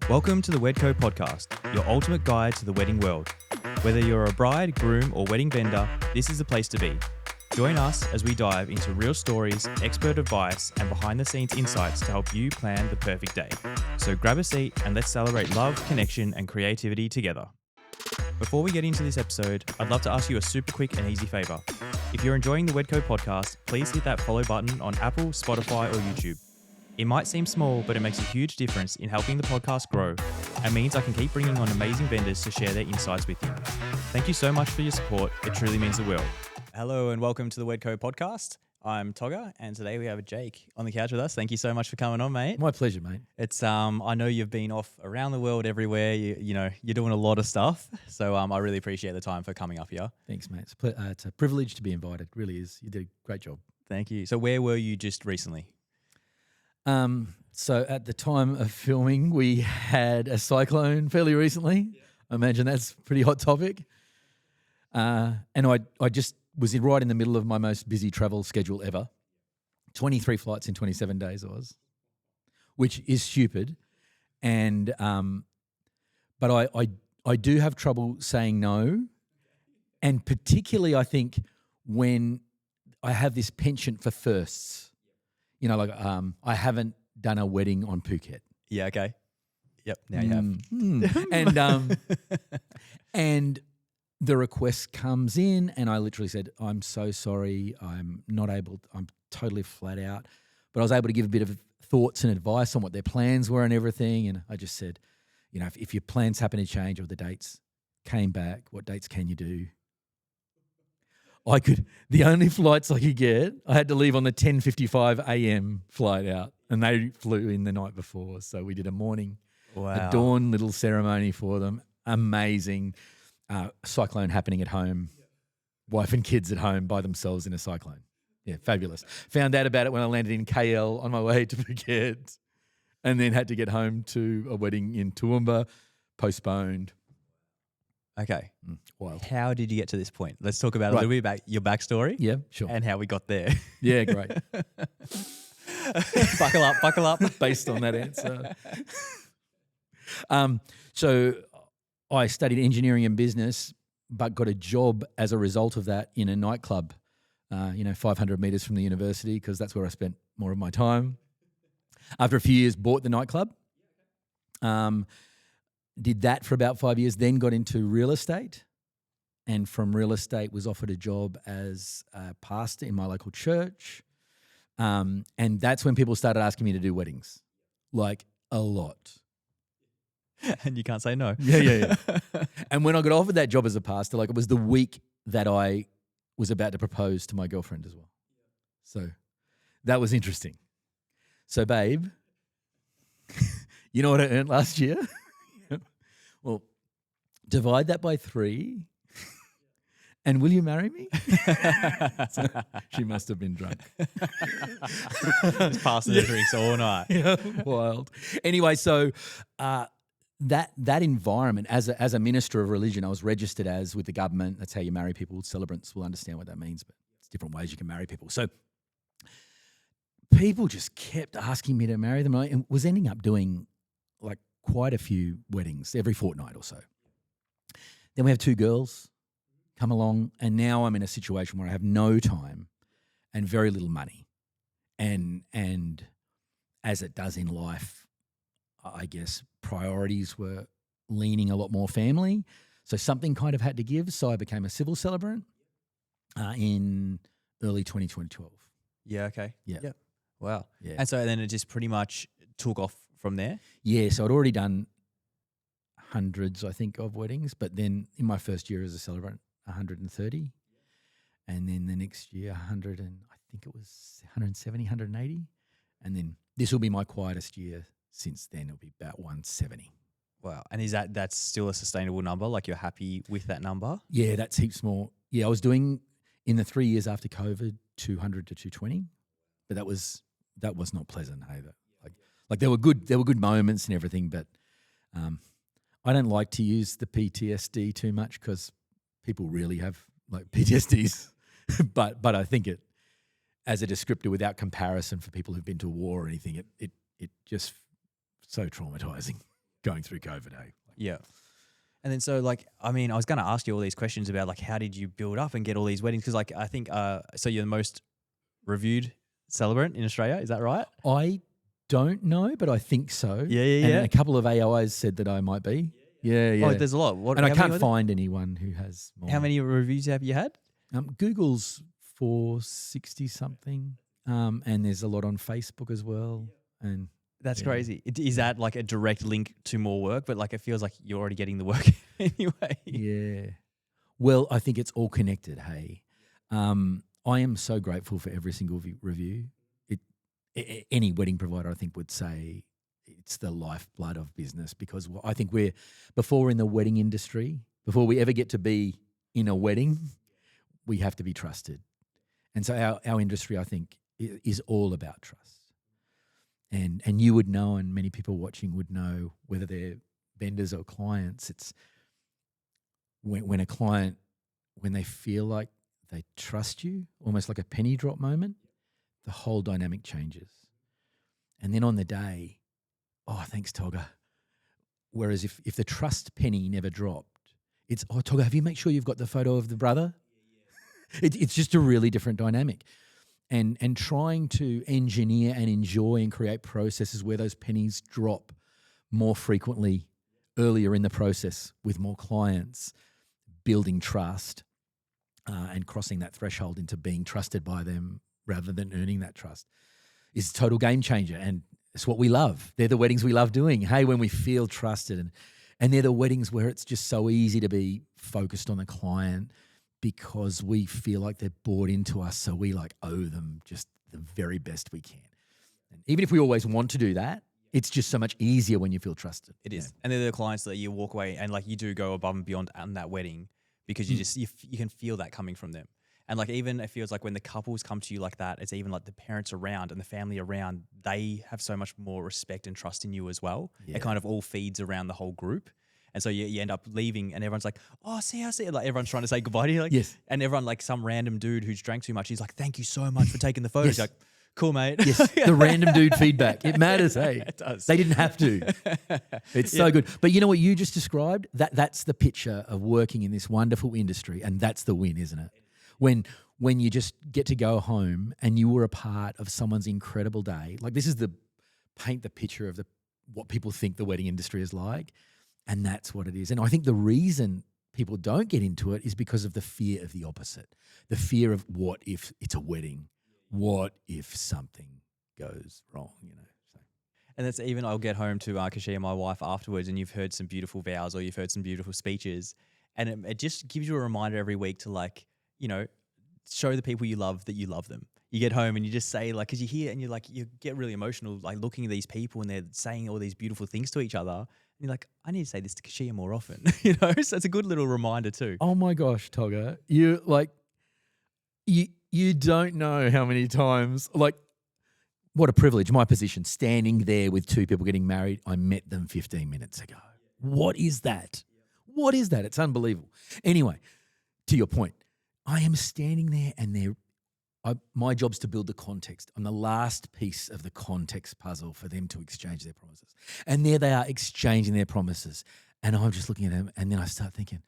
Welcome to the Wedco podcast, your ultimate guide to the wedding world. Whether you're a bride, groom, or wedding vendor, this is the place to be. Join us as we dive into real stories, expert advice, and behind-the-scenes insights to help you plan the perfect day. So grab a seat and let's celebrate love, connection, and creativity together. Before we get into this episode, I'd love to ask you a super quick and easy favor. If you're enjoying the Wedco podcast, please hit that follow button on Apple, Spotify, or YouTube. It might seem small, but it makes a huge difference in helping the podcast grow and means I can keep bringing on amazing vendors to share their insights with you. Thank you so much for your support. It truly means the world. Hello and welcome to the Wedco podcast. I'm Toga, and today we have Jake on the couch with us. Thank you so much for coming on, mate. My pleasure, mate. It's I know you've been off around the world everywhere. You're doing a lot of stuff, so I really appreciate the time for coming up here. Thanks, mate. It's a privilege to be invited. It really is. You did a great job. Thank you. So where were you just recently? So at the time of filming, we had a cyclone fairly recently. Yeah. I imagine that's a pretty hot topic. And I just was right in the middle of my most busy travel schedule ever. 23 flights in 27 days it was, which is stupid. And but I do have trouble saying no. And particularly I think when I have this penchant for firsts. You know, like I haven't done a wedding on Phuket. Yeah, okay. Yep, now you have. And the request comes in and I literally said, I'm so sorry, I'm not able, I'm totally flat out. But I was able to give a bit of thoughts and advice on what their plans were and everything. And I just said, you know, if your plans happen to change or the dates came back, what dates can you do? The only flights I could get, I had to leave on the 10:55 a.m. flight out, and they flew in the night before. So we did a morning, a dawn little ceremony for them. Amazing. Cyclone happening at home, wife and kids at home by themselves in a cyclone. Yeah, fabulous. Found out about it when I landed in KL on my way to Phuket, and then had to get home to a wedding in Toowoomba, postponed. Okay. Wild. How did you get to this point? Let's talk about a little bit about your backstory. Yeah, sure. And how we got there. Yeah, great. Buckle up. Based on that answer. So I studied engineering and business, but got a job as a result of that in a nightclub, 500 metres from the university, because that's where I spent more of my time. After a few years, bought the nightclub. Did that for about 5 years, then got into real estate, and from real estate was offered a job as a pastor in my local church. And that's when people started asking me to do weddings, like a lot. And you can't say no. Yeah. And when I got offered that job as a pastor, like it was the week that I was about to propose to my girlfriend as well. So that was interesting. So babe, you know what I earned last year? Well, divide that by 3 and will you marry me? So she must have been drunk. Just passing the drinks all night. Yeah, wild. Anyway, so that environment, as a minister of religion, I was registered as with the government. That's how you marry people. Celebrants will understand what that means, but it's different ways you can marry people. So people just kept asking me to marry them. And was ending up doing like quite a few weddings every fortnight or so. Then we have 2 girls come along, and now I'm in a situation where I have no time and very little money. And as it does in life, I guess priorities were leaning a lot more family. So something kind of had to give. So I became a civil celebrant in early 2012. Yeah, okay. Yeah. Yep. Wow. Yeah. And so then it just pretty much took off from there? Yeah, so I'd already done hundreds, I think, of weddings, but then in my first year as a celebrant, 130, and then the next year, 100 and I think it was 170, 180, and then this will be my quietest year since then. It'll be about 170. Wow. And is that's still a sustainable number? Like you're happy with that number? Yeah, that's heaps more. Yeah, I was doing, in the 3 years after COVID, 200 to 220, but that was not pleasant, hey, Like there were good moments and everything, but I don't like to use the PTSD too much because people really have like PTSDs. but I think it, as a descriptor without comparison for people who've been to war or anything, it just so traumatizing. going through COVID, eh? Yeah. And then so like, I mean, I was going to ask you all these questions about like, how did you build up and get all these weddings? Because like, I think, so you're the most reviewed celebrant in Australia. Is that right? I don't know, but I think so. Yeah. And a couple of AOIs said that I might be. Yeah. Oh, there's a lot. And I can't find anyone who has more. How many reviews have you had? Google's 460 something. And there's a lot on Facebook as well. And that's crazy. Is that like a direct link to more work? But like, it feels like you're already getting the work anyway. Yeah. Well, I think it's all connected, hey. I am so grateful for every single review. Any wedding provider, I think, would say it's the lifeblood of business, because I think before we're in the wedding industry, before we ever get to be in a wedding, we have to be trusted. And so our industry, I think, is all about trust. And you would know, and many people watching would know, whether they're vendors or clients, it's when a client, when they feel like they trust you, almost like a penny drop moment, the whole dynamic changes. And then on the day, oh, thanks, Toga. Whereas if the trust penny never dropped, it's, oh, Toga, have you made sure you've got the photo of the brother? It's just a really different dynamic. And trying to engineer and enjoy and create processes where those pennies drop more frequently earlier in the process with more clients, building trust and crossing that threshold into being trusted by them rather than earning that trust is a total game changer. And it's what we love. They're the weddings we love doing. Hey, when we feel trusted. And they're the weddings where it's just so easy to be focused on the client, because we feel like they're bought into us, so we like owe them just the very best we can. And even if we always want to do that, it's just so much easier when you feel trusted. It is. And they're the clients that you walk away and like you do go above and beyond on that wedding, because you can feel that coming from them. And like, even it feels like when the couples come to you like that, it's even like the parents around and the family around, they have so much more respect and trust in you as well. Yeah. It kind of all feeds around the whole group. And so you end up leaving and everyone's like, oh, see, like everyone's trying to say goodbye to you. Like, yes. And everyone, like some random dude who's drank too much, he's like, thank you so much for taking the photos. Yes. You're like, cool, mate. Yes, the random dude feedback. It matters, hey? It does. They didn't have to. It's so good. But you know what you just described? That's the picture of working in this wonderful industry, and that's the win, isn't it? When you just get to go home and you were a part of someone's incredible day. Like, this is paint the picture of what people think the wedding industry is like. And that's what it is. And I think the reason people don't get into it is because of the fear of the opposite. The fear of, what if it's a wedding? What if something goes wrong, you know? So. And that's even, I'll get home to Kashia, my wife, afterwards, and you've heard some beautiful vows or you've heard some beautiful speeches. And it just gives you a reminder every week to, like, you know, show the people you love that you love them. You get home and you just say, like, because you hear and you get really emotional, like looking at these people and they're saying all these beautiful things to each other. And you're like, I need to say this to Kashia more often, you know? So it's a good little reminder too. Oh my gosh, Toga. You don't know how many times, like, what a privilege, my position, standing there with two people getting married. I met them 15 minutes ago. What is that? What is that? It's unbelievable. Anyway, to your point, I am standing there and my job's to build the context. I'm the last piece of the context puzzle for them to exchange their promises. And there they are exchanging their promises. And I'm just looking at them, and then I start thinking,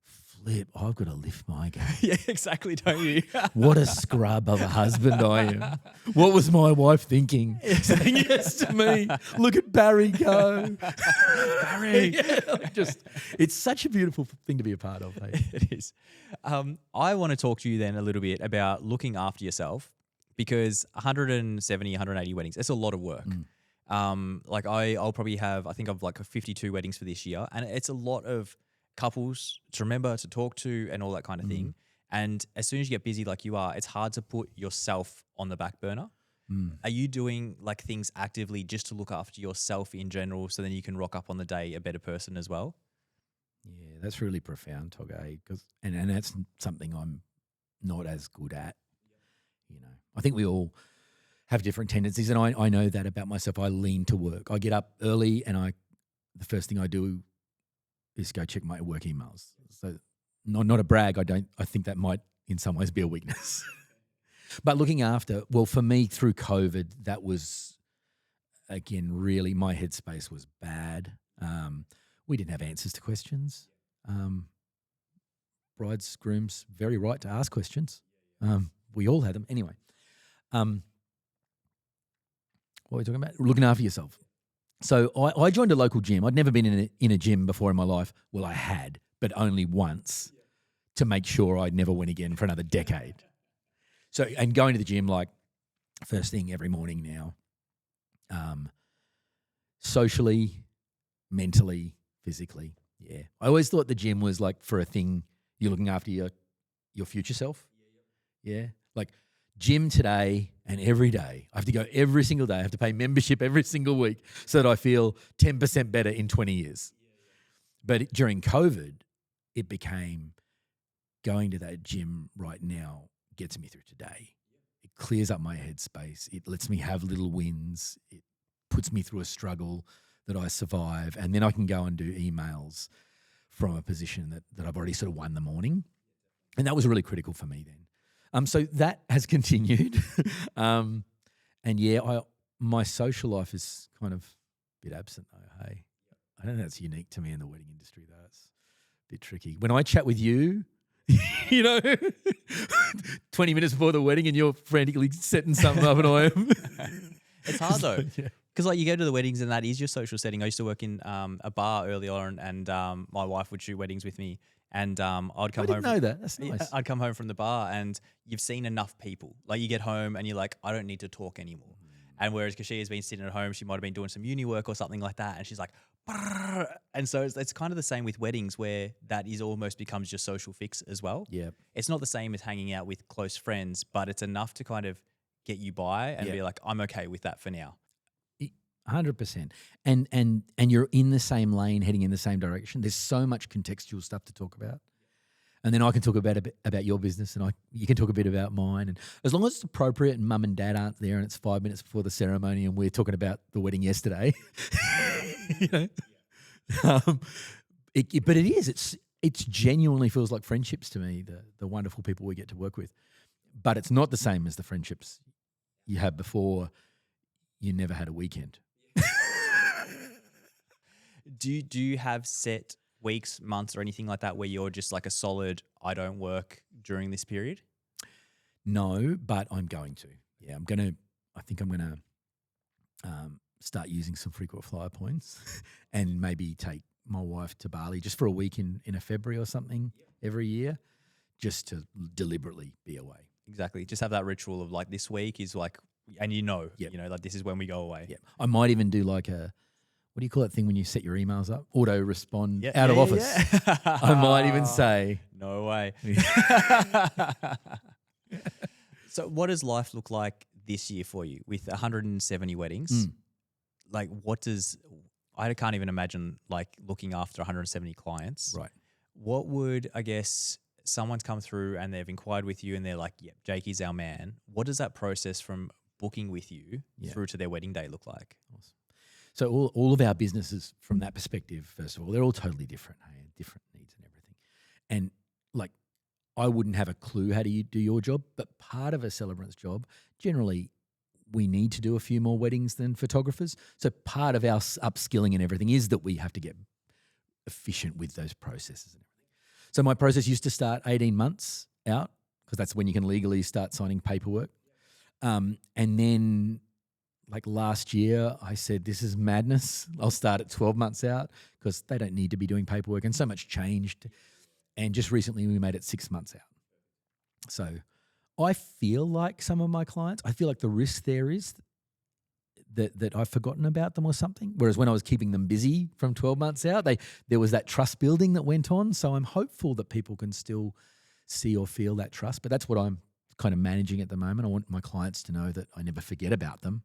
flip, I've got to lift my game. Yeah, exactly, don't you? What a scrub of a husband I am. What was my wife thinking? Saying yes to me. Look at Barry go. Barry. It's such a beautiful thing to be a part of. Hey? It is. I want to talk to you then a little bit about looking after yourself, because 170, 180 weddings, it's a lot of work. Like I'll probably have, I think I've like 52 weddings for this year, and it's a lot of couples to remember, to talk to, and all that kind of thing. And as soon as you get busy like you are, it's hard to put yourself on the back burner. Are you doing like things actively just to look after yourself in general, so then you can rock up on the day a better person as well? Yeah, that's really profound, Toga, and that's something I'm not as good at. You know, I think we all have different tendencies, and I know that about myself. I lean to work. I get up early, and the first thing I do is go check my work emails. So not a brag. I think that might in some ways be a weakness. But looking after, well, for me through COVID, that was again, really, my headspace was bad. We didn't have answers to questions. Brides, grooms, very right to ask questions. We all had them. Anyway, what were we talking about? Looking after yourself. So I joined a local gym. I'd never been in a gym before in my life. Well, I had, but only once, to make sure I never went again for another decade. So, and going to the gym like first thing every morning now, socially, mentally, physically, yeah. I always thought the gym was like for a thing you're looking after your future self. Yeah. Like gym today and every day. I have to go every single day. I have to pay membership every single week so that I feel 10% better in 20 years. But during COVID, it became going to that gym right now gets me through today. It clears up my headspace. It lets me have little wins. It puts me through a struggle that I survive. And then I can go and do emails from a position that I've already sort of won the morning. And that was really critical for me then. So that has continued. And yeah, my social life is kind of a bit absent though, hey. I don't know that's unique to me in the wedding industry though. It's a bit tricky. When I chat with you, 20 minutes before the wedding and you're frantically setting something up and I am. It's hard though. Because like you go to the weddings and that is your social setting. I used to work in a bar early on and my wife would shoot weddings with me and I'd come home. I didn't know that. That's nice. I'd come home from the bar and you've seen enough people. Like you get home and you're like, I don't need to talk anymore. And whereas Kashia has been sitting at home, she might have been doing some uni work or something like that. And she's like, brrr. And so it's kind of the same with weddings where that is almost becomes your social fix as well. Yeah. It's not the same as hanging out with close friends, but it's enough to kind of get you by and be like, I'm okay with that for now. 100%. And you're in the same lane, heading in the same direction. There's so much contextual stuff to talk about. And then I can talk a bit about your business and you can talk a bit about mine. And as long as it's appropriate and mum and dad aren't there and it's 5 minutes before the ceremony and we're talking about the wedding yesterday, but it is. It's genuinely feels like friendships to me, the wonderful people we get to work with. But it's not the same as the friendships you had before you never had a weekend. Do you have set weeks, months, or anything like that where you're just like a solid, I don't work during this period? No, but I'm going to. Yeah, I think I'm going to start using some frequent flyer points and maybe take my wife to Bali just for a week in a February or something every year just to deliberately be away. Exactly. Just have that ritual of like this week is like, and like this is when we go away. Yeah. I might even do like what do you call that thing when you set your emails up? Auto respond out of office. Yeah. I might even say. No way. So what does life look like this year for you with 170 weddings? Like I can't even imagine like looking after 170 clients. Right. What would, I guess, someone's come through and they've inquired with you and they're like, yep, Jakey's our man. What does that process from booking with you through to their wedding day look like? Awesome. So all of our businesses from that perspective, first of all, they're all totally different, hey? Different needs and everything. And like I wouldn't have a clue how do you do your job, but part of a celebrant's job, generally we need to do a few more weddings than photographers. So part of our upskilling and everything is that we have to get efficient with those processes and everything. So my process used to start 18 months out because that's when you can legally start signing paperwork. And then like last year, I said, this is madness. I'll start at 12 months out because they don't need to be doing paperwork and so much changed. And just recently we made it 6 months out. So I feel like some of my clients, I feel like the risk there is that I've forgotten about them or something. Whereas when I was keeping them busy from 12 months out, there was that trust building that went on. So I'm hopeful that people can still see or feel that trust. But that's what I'm kind of managing at the moment. I want my clients to know that I never forget about them.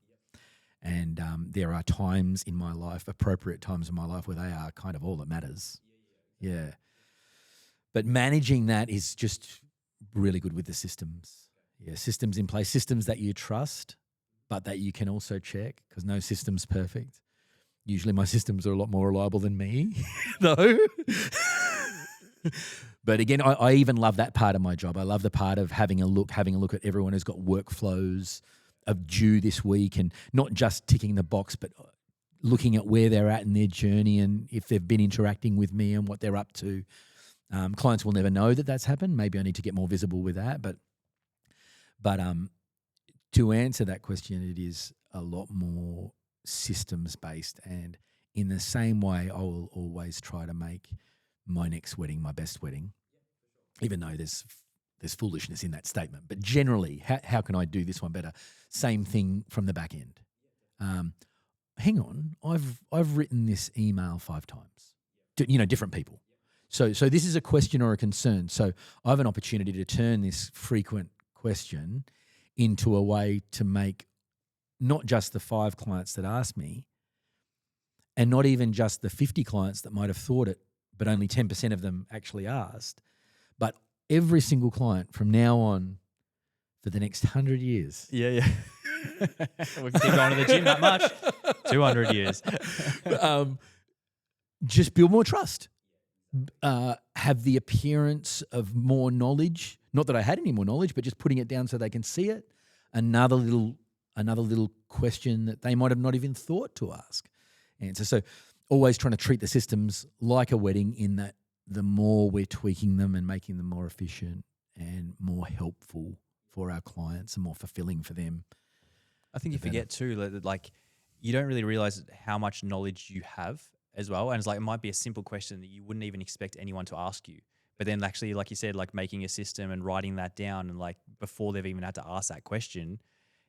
And there are times in my life, appropriate times in my life, where they are kind of all that matters. Yeah. But managing that is just really good with the systems. Yeah, systems in place, systems that you trust, but that you can also check because no system's perfect. Usually my systems are a lot more reliable than me, though. But again, I even love that part of my job. I love the part of having a look at everyone who's got workflows, of due this week, and not just ticking the box, but looking at where they're at in their journey and if they've been interacting with me and what they're up to. Clients will never know that that's happened. Maybe I need to get more visible with that. But to answer that question, it is a lot more systems based, and in the same way, I will always try to make my next wedding my best wedding, even though there's foolishness in that statement. But generally, how can I do this one better? Same thing from the back end. Hang on, I've written this email 5 times, different people. So this is a question or a concern. So I have an opportunity to turn this frequent question into a way to make not just the 5 clients that ask me, and not even just the 50 clients that might have thought it, but only 10% of them actually asked, but every single client from now on for the next 100 years. Yeah. We can keep going to the gym that much. 200 years. Just build more trust. Have the appearance of more knowledge. Not that I had any more knowledge, but just putting it down so they can see it. Another little question that they might have not even thought to ask. Answer. So always trying to treat the systems like a wedding, in that the more we're tweaking them and making them more efficient and more helpful for our clients and more fulfilling for them. I think you forget too, like you don't really realize how much knowledge you have as well. And it's like, it might be a simple question that you wouldn't even expect anyone to ask you. But then actually, like you said, like making a system and writing that down, and like before they've even had to ask that question,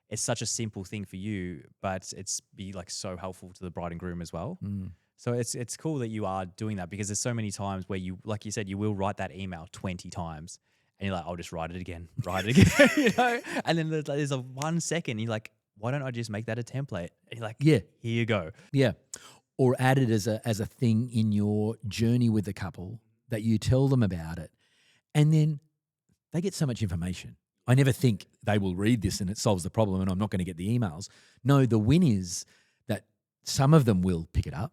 it's such a simple thing for you, but it's be like so helpful to the bride and groom as well. So it's cool that you are doing that, because there's so many times where you, like you said, you will write that email 20 times and you're like, I'll just write it again, And then there's a 1 second, you're like, why don't I just make that a template? And you're like, yeah, here you go. Yeah. Or add it as a thing in your journey with the couple that you tell them about it. And then they get so much information. I never think they will read this and it solves the problem and I'm not going to get the emails. No, the win is that some of them will pick it up,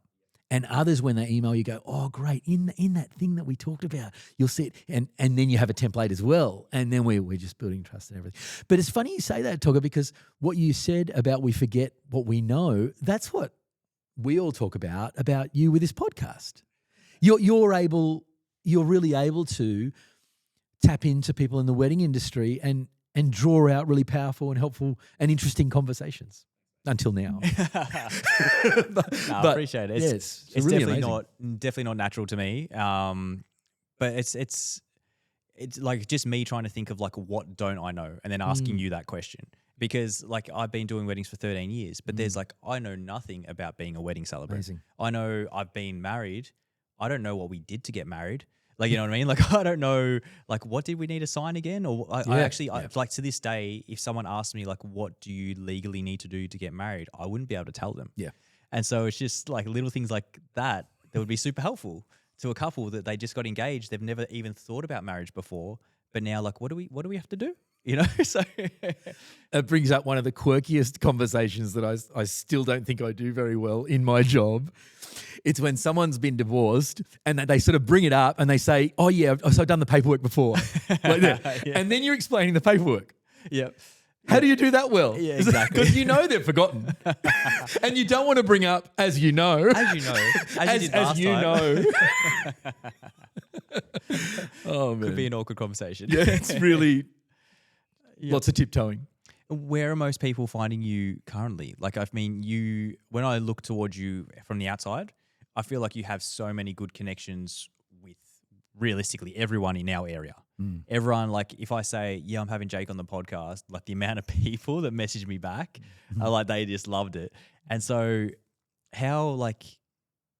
and others, when they email you, go, oh, great, in that thing that we talked about, you'll see it. And then you have a template as well. And then we're just building trust and everything. But it's funny you say that, Toga, because what you said about we forget what we know, that's what we all talk about you with this podcast. You're really able to tap into people in the wedding industry and draw out really powerful and helpful and interesting conversations. Until now. I appreciate it. It's really definitely not natural to me. But it's like just me trying to think of like, what don't I know, and then asking you that question. Because like I've been doing weddings for 13 years, but there's like, I know nothing about being a wedding celebrant. Amazing. I know I've been married. I don't know what we did to get married. Like, you know what I mean? Like, I don't know, like, what did we need to sign again? Or I actually, like, to this day, if someone asked me, like, what do you legally need to do to get married? I wouldn't be able to tell them. Yeah. And so it's just like little things like that would be super helpful to a couple that they just got engaged. They've never even thought about marriage before. But now, like, what do we have to do? You know, so it brings up one of the quirkiest conversations that I still don't think I do very well in my job. It's when someone's been divorced and they sort of bring it up and they say, oh, yeah, so I've done the paperwork before. Like that. Yeah. And then you're explaining the paperwork. Yeah. How do you do that well? Yeah, exactly. Because you know they've forgotten. And you don't want to bring up, as you know. As you know. As you know. Oh, man. Could be an awkward conversation. Yeah, it's really lots of tiptoeing. Where are most people finding you currently? Like, I mean, when I look towards you from the outside, I feel like you have so many good connections with realistically everyone in our area. Everyone, like if I say, yeah, I'm having Jake on the podcast, like the amount of people that message me back are like, they just loved it. And so how, like,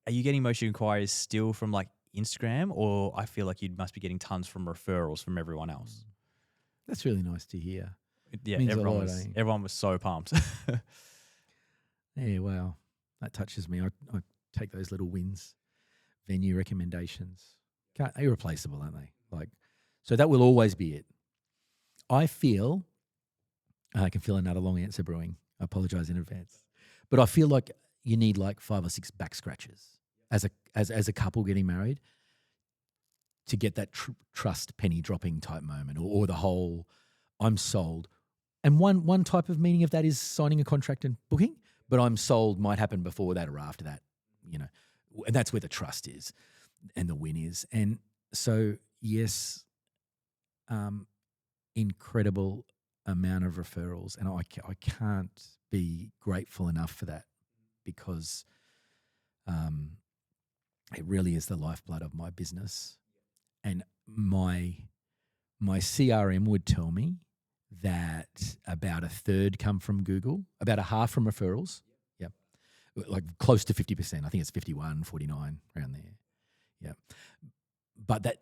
are you getting most of your inquiries still from like Instagram, or I feel like you must be getting tons from referrals from everyone else? That's really nice to hear. Yeah, everyone was so pumped. Yeah, wow. That touches me. I take those little wins. Venue recommendations. Irreplaceable, aren't they? Like, so that will always be it. I feel, I can feel another long answer brewing. I apologize in advance. But I feel like you need like 5 or 6 back scratches as a couple getting married to get that trust penny dropping type moment, or the whole I'm sold. And one type of meaning of that is signing a contract and booking, but I'm sold might happen before that or after that, and that's where the trust is and the win is. And so, yes, incredible amount of referrals, and I can't be grateful enough for that, because it really is the lifeblood of my business. And my CRM would tell me that about a third come from Google, about a half from referrals. Yep. Like close to 50%. I think it's 51, 49, around there. Yeah. But that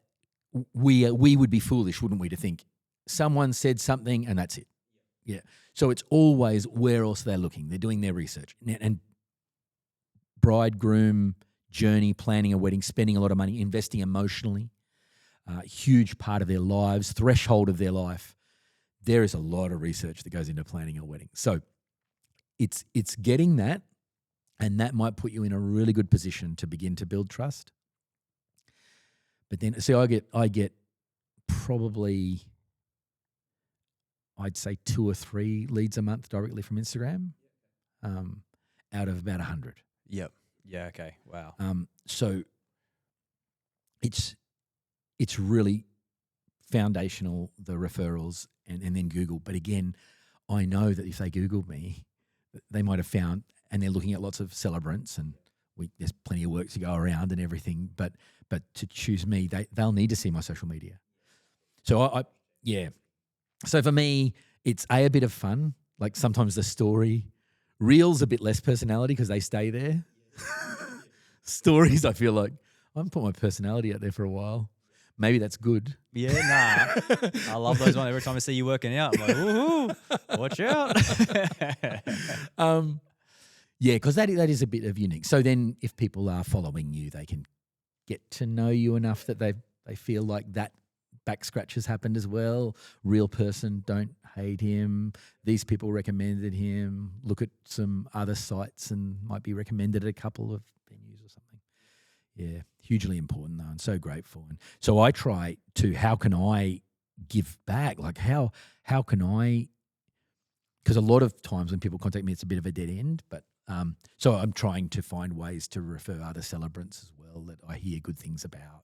we would be foolish, wouldn't we, to think someone said something and that's it. Yeah. So it's always where else they're looking. They're doing their research. And bridegroom journey, planning a wedding, spending a lot of money, investing emotionally, huge part of their lives, threshold of their life. There is a lot of research that goes into planning a wedding. So it's getting that, and that might put you in a really good position to begin to build trust. But then, see, I get probably, I'd say 2 or 3 leads a month directly from Instagram, out of about 100. Yep. Yeah. Okay. Wow. So it's really foundational, the referrals and then Google. But again, I know that if they Googled me, they might have found, and they're looking at lots of celebrants, and there's plenty of work to go around and everything. But to choose me, they'll need to see my social media. So So for me, it's a bit of fun. Like sometimes the story, reels a bit less personality because they stay there. Stories, I feel like I haven't put my personality out there for a while. Maybe that's good. Yeah, nah. I love those ones. Every time I see you working out, I'm like, woohoo, watch out. Yeah, because that is a bit of unique. So then if people are following you, they can get to know you enough that they feel like that back scratch has happened as well. Real person, don't hate him. These people recommended him. Look at some other sites and might be recommended at a couple of venues or something. Yeah, hugely important though, and so grateful. And so I try to, how can I give back? Like how can I, because a lot of times when people contact me, it's a bit of a dead end, but so I'm trying to find ways to refer other celebrants as well that I hear good things about,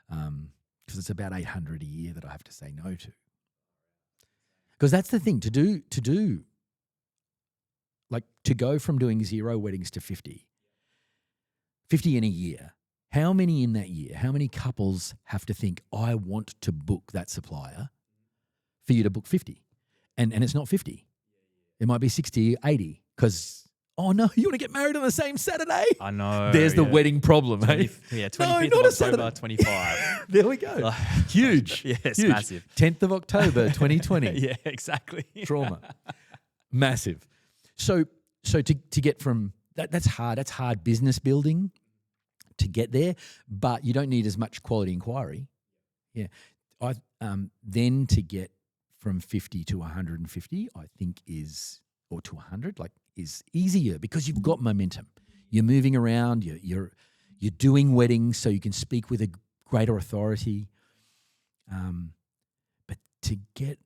because it's about 800 a year that I have to say no to. Because that's the thing, to do, like to go from doing 0 weddings to 50 in a year. How many in that year? How many couples have to think, I want to book that supplier for you to book 50? And it's not 50. It might be 60, 80, because, oh no, you want to get married on the same Saturday? I know. There's the wedding problem, 25th not of October, 25. There we go. Huge. Yes, huge. massive. 10th of October, 2020. Yeah, exactly. Trauma. Massive. So to get from, that's hard. That's hard business building to get there, but you don't need as much quality inquiry. Yeah. Then to get from 50 to 150, I think or to 100, is easier because you've got momentum. You're moving around. You're doing weddings, so you can speak with a greater authority. But to get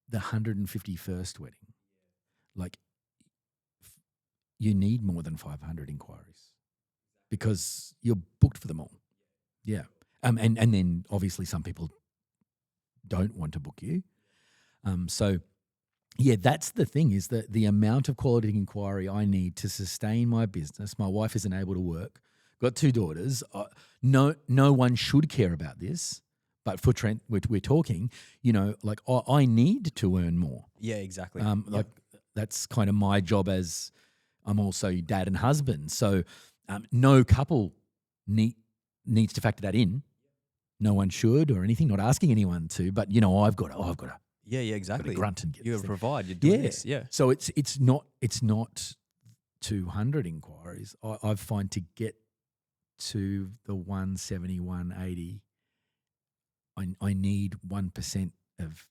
the 151st wedding, you need more than 500 inquiries because you're booked for them all. Yeah. And then obviously some people don't want to book you. So yeah, that's the thing, is that the amount of quality inquiry I need to sustain my business. My wife isn't able to work. Got 2 daughters. No one should care about this, but for Trent, we're talking. I need to earn more. Yeah, exactly. That's kind of my job, as I'm also dad and husband. So no couple needs to factor that in. No one should or anything. Not asking anyone to, but I've got to. Yeah, exactly. Grunt and get you this got to thing. provide. You're doing this. Yeah. So it's not 200 inquiries. I find to get to the 170, 180, I need 1% of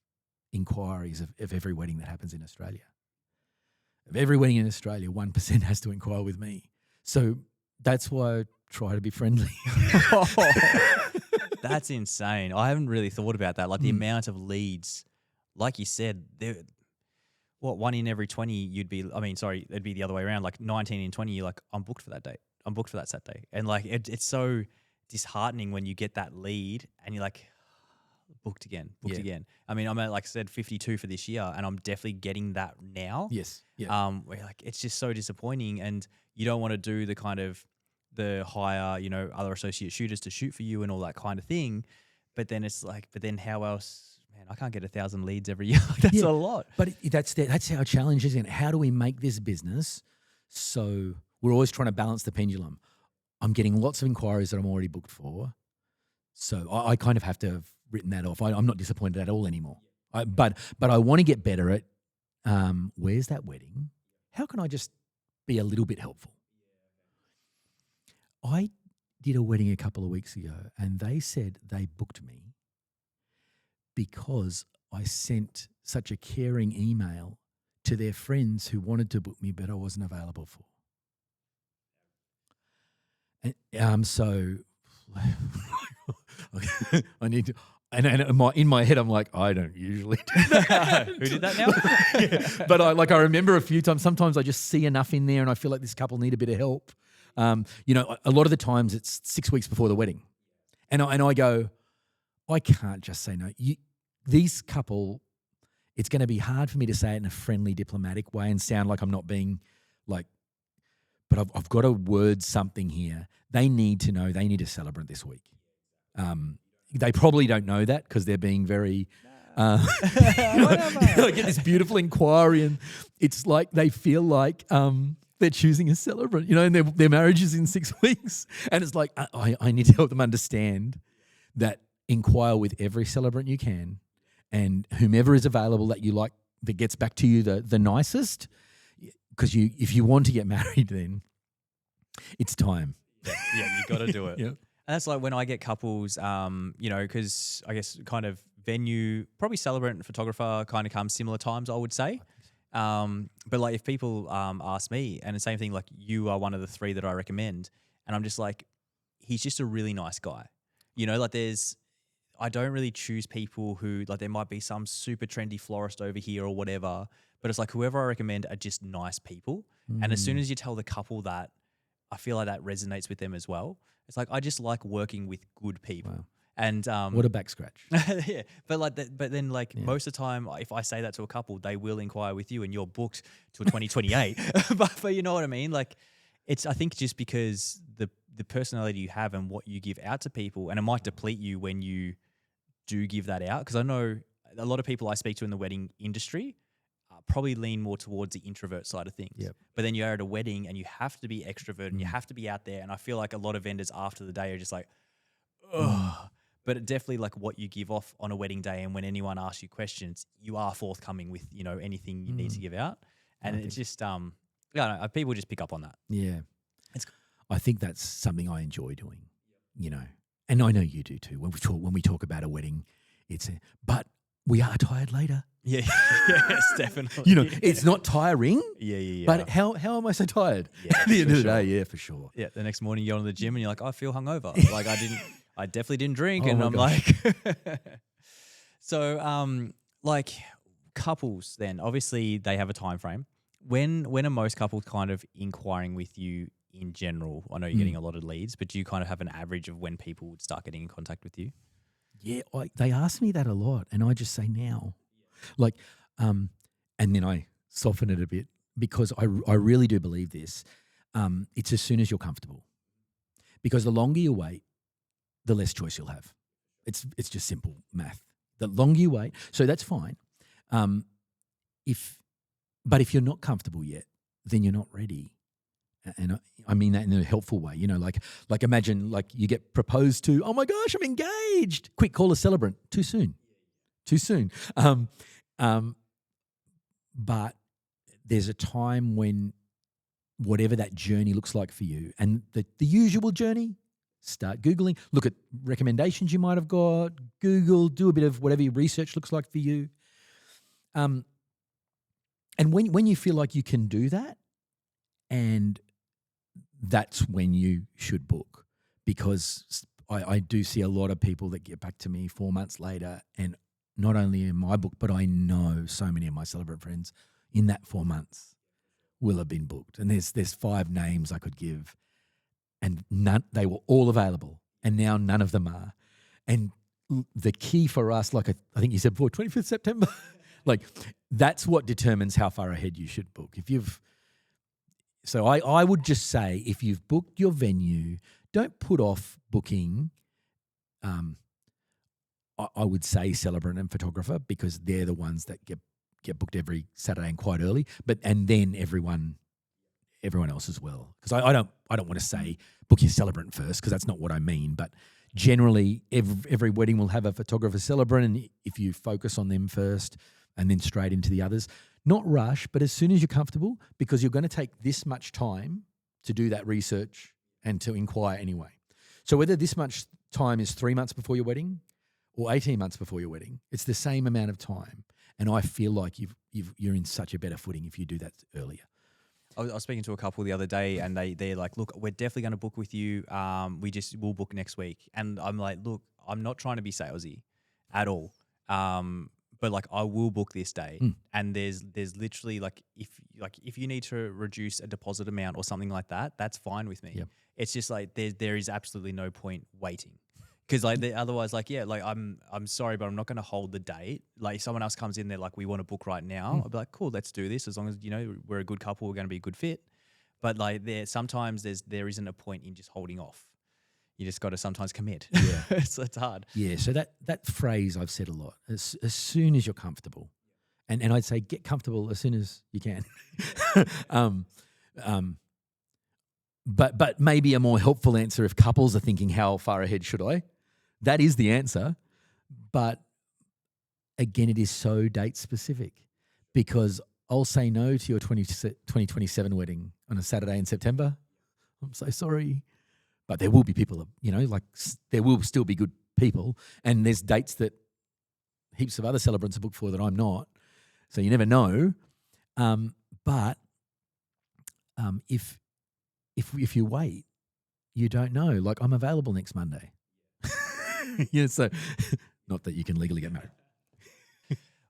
inquiries of every wedding that happens in Australia. Of every wedding in Australia, 1% has to inquire with me. So that's why I try to be friendly. That's insane. I haven't really thought about that. Like the amount of leads, like you said, what, 1 in every 20 you'd be, I mean, sorry, it'd be the other way around. Like 19 in 20, you're like, I'm booked for that date. I'm booked for that Saturday. And like, it's so disheartening when you get that lead and you're like, booked again. I mean, I'm at, like I said, 52 for this year, and I'm definitely getting that now. Yes. Yeah. Where like, it's just so disappointing, and you don't want to do the kind of the hire, you know, other associate shooters to shoot for you and all that kind of thing. But then it's like, but then how else? Man, I can't get 1,000 leads every year. That's a lot. But that's our challenge, isn't it? How do we make this business so we're always trying to balance the pendulum? I'm getting lots of inquiries that I'm already booked for, so I kind of have to have written that off. I'm not disappointed at all anymore. But I want to get better at where's that wedding? How can I just be a little bit helpful? I did a wedding a couple of weeks ago, and they said they booked me because I sent such a caring email to their friends who wanted to book me, but I wasn't available for. And so I need to. And in my head, I'm like, I don't usually do that. Who did that now? Yeah. But I remember a few times. Sometimes I just see enough in there, and I feel like this couple need a bit of help. You know, a lot of the times it's 6 weeks before the wedding, and I go, I can't just say no. These couple, it's going to be hard for me to say it in a friendly, diplomatic way and sound like I'm not being like, but I've got to word something here. They need to know they need a celebrant this week. They probably don't know that because they're being very, I get this beautiful inquiry, and it's like they feel like they're choosing a celebrant, you know, and their marriage is in 6 weeks. And it's like, I need to help them understand that inquire with every celebrant you can, and whomever is available that you like, that gets back to you the nicest, because if you want to get married, then it's time. Yeah, you got to do it. Yeah. And that's like when I get couples, you know, because I guess kind of venue, probably celebrant and photographer kind of come similar times, I would say. But like if people ask me, and the same thing, like you are one of the 3 that I recommend, and I'm just like, he's just a really nice guy. You know, like I don't really choose people who, like there might be some super trendy florist over here or whatever, but it's like whoever I recommend are just nice people. And as soon as you tell the couple that, I feel like that resonates with them as well. It's like, I just like working with good people. Wow. And what a back scratch. yeah, but like that, but then like most of the time, if I say that to a couple, they will inquire with you, and you're booked till 2028. but you know what I mean? Like, it's, I think just because the personality you have and what you give out to people, and it might deplete you when you do give that out. Because I know a lot of people I speak to in the wedding industry probably lean more towards the introvert side of things. Yep. But then you're at a wedding and you have to be extrovert and you have to be out there. And I feel like a lot of vendors after the day are just like, ugh. But it definitely like what you give off on a wedding day, and when anyone asks you questions, you are forthcoming with, you know, anything you need to give out. And it's just, yeah, people just pick up on that. Yeah. I think that's something I enjoy doing, you know, and I know you do too. When we talk about a wedding, but we are tired later. Yeah, yes, definitely. You know, it's not tiring. Yeah. But how am I so tired? Yeah, at the end of the day, yeah, for sure. Yeah, the next morning you go to the gym and you're like, I feel hungover. Like I definitely didn't drink, Oh and my I'm gosh. like, so like couples. Then obviously they have a time frame. When are most couples kind of inquiring with you in general? I know you're getting a lot of leads, but do you kind of have an average of when people would start getting in contact with you? Yeah, they ask me that a lot, and I just say now. Like, and then I soften it a bit because I really do believe this. It's as soon as you're comfortable, because the longer you wait, the less choice you'll have. It's just simple math. The longer you wait, so that's fine. But if you're not comfortable yet, then you're not ready. And I mean that in a helpful way. You know, like imagine like you get proposed to. Oh my gosh, I'm engaged. Quick, call a celebrant. Too soon. But there's a time when whatever that journey looks like for you, and the usual journey, start Googling, look at recommendations you might have got, Google, do a bit of whatever your research looks like for you. And when you feel like you can do that, and that's when you should book, because I do see a lot of people that get back to me 4 months later, and not only in my book, but I know so many of my celebrant friends, in that 4 months will have been booked. And there's 5 names I could give, and they were all available, and now none of them are. And the key for us, like I think you said before, 25th September, like that's what determines how far ahead you should book. So I would just say, if you've booked your venue, don't put off booking. I would say celebrant and photographer, because they're the ones that get booked every Saturday and quite early. And then everyone else as well. Because I don't want to say book your celebrant first, because that's not what I mean. But generally, every wedding will have a photographer celebrant, and if you focus on them first and then straight into the others, not rush, but as soon as you're comfortable, because you're going to take this much time to do that research and to inquire anyway. So whether this much time is 3 months before your wedding or 18 months before your wedding, it's the same amount of time. And I feel like you're in such a better footing if you do that earlier. I was speaking to a couple the other day, and they're like, look, we're definitely going to book with you. We'll book next week. And I'm like, look, I'm not trying to be salesy at all. But like, I will book this day. And there's literally if you need to reduce a deposit amount or something like that, that's fine with me. Yep. It's just like there is absolutely no point waiting. Because otherwise, I'm sorry, but I'm not going to hold the date. Like, if someone else comes in, they're like, we want to book right now. I'll be like, cool, let's do this. As long as, we're a good couple, we're going to be a good fit. But like, sometimes there isn't a point in just holding off. You just got to sometimes commit. Yeah, it's hard. Yeah. So that phrase I've said a lot. As soon as you're comfortable, and I'd say get comfortable as soon as you can. But maybe a more helpful answer, if couples are thinking, how far ahead should I? That is the answer. But again, it is so date specific, because I'll say no to your 2027 wedding on a Saturday in September. I'm so sorry. But there will be people, there will still be good people. And there's dates that heaps of other celebrants are booked for that I'm not. So you never know. But if you wait, you don't know. Like, I'm available next Monday. Yeah, so not that you can legally get married.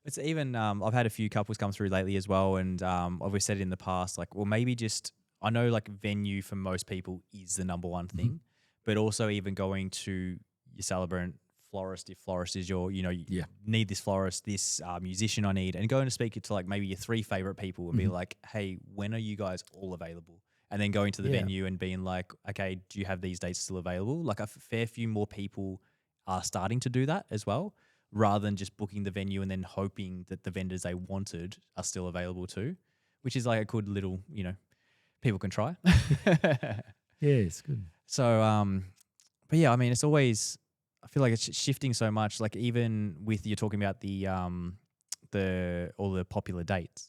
It's even I've had a few couples come through lately as well, and I've said it in the past, like, well, maybe just, I know like venue for most people is the number one thing, but also even going to your celebrant, florist, if florist is your, you need this florist, this musician I need, and going to speak to like maybe your 3 favorite people and be like, hey, when are you guys all available? And then going to the venue and being like, okay, do you have these dates still available? Like, a fair few more people are starting to do that as well, rather than just booking the venue and then hoping that the vendors they wanted are still available too, which is like a good little, people can try. Yeah, it's good. So, but yeah, I mean, it's always, I feel like it's shifting so much. Like, even with, you're talking about all the popular dates.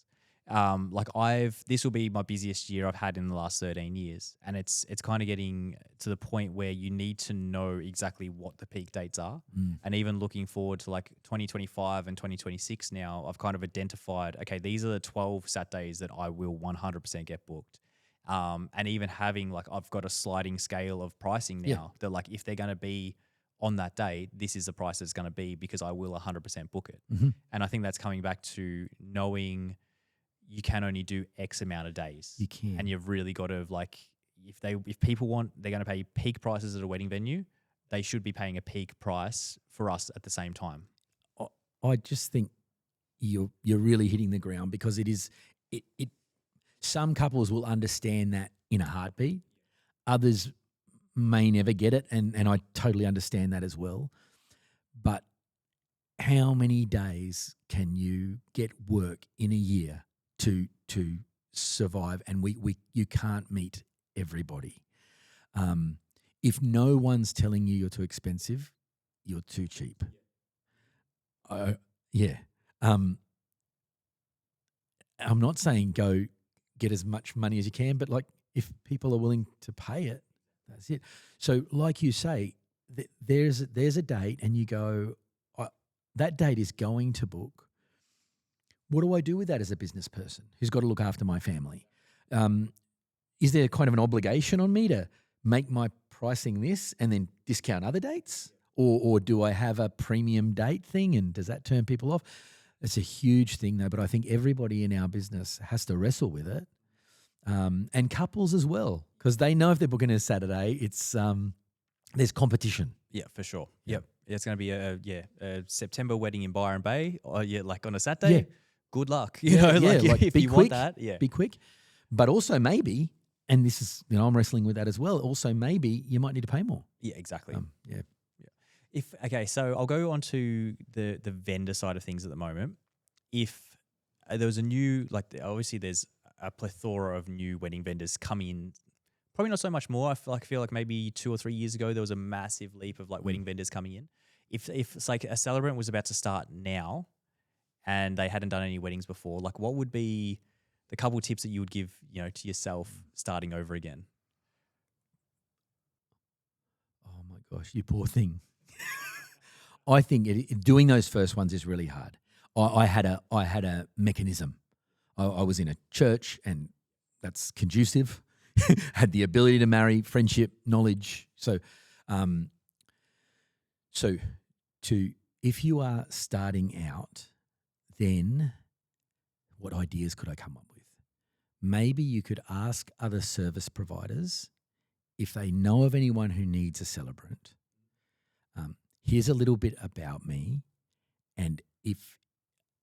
This will be my busiest year I've had in the last 13 years. And it's kind of getting to the point where you need to know exactly what the peak dates are. And even looking forward to like 2025 and 2026 now, I've kind of identified, okay, these are the 12 Saturdays that I will 100% get booked. And even having like, I've got a sliding scale of pricing now that like, if they're going to be on that date, this is the price it's going to be, because I will 100% book it. And I think that's coming back to knowing you can only do X amount of days. You can. And you've really got to, like, if people want, they're going to pay peak prices at a wedding venue, they should be paying a peak price for us at the same time. I just think you're really hitting the ground, because it some couples will understand that in a heartbeat. Others may never get it, and I totally understand that as well. But how many days can you get work in a year to survive? And you can't meet everybody. If no one's telling you you're too expensive, you're too cheap. I'm not saying go get as much money as you can, but like, if people are willing to pay it, that's it. So like you say, there's a date, and you go, that date is going to book. What do I do with that as a business person who's got to look after my family? Is there kind of an obligation on me to make my pricing this and then discount other dates? Or do I have a premium date thing, and does that turn people off? It's a huge thing though, but I think everybody in our business has to wrestle with it, and couples as well, because they know if they're booking a Saturday, it's there's competition. Yeah, for sure. Yeah. Yep. It's going to be a September wedding in Byron Bay, or like on a Saturday. Yeah. Good luck. If be you quick, want that, yeah. be quick. But also maybe, and this is, I'm wrestling with that as well. Also maybe you might need to pay more. Yeah, exactly. Yeah. So I'll go on to the vendor side of things at the moment. If there was a new, obviously there's a plethora of new wedding vendors coming in. Probably not so much more. I feel like maybe 2 or 3 years ago there was a massive leap of wedding vendors coming in. If it's like a celebrant was about to start now, and they hadn't done any weddings before, what would be the couple tips that you would give, to yourself starting over again? Oh my gosh, you poor thing. I think doing those first ones is really hard. I had a mechanism. I was in a church, and that's conducive. Had the ability to marry, friendship, knowledge. So if you are starting out, then what ideas could I come up with? Maybe you could ask other service providers if they know of anyone who needs a celebrant. Here's a little bit about me, and if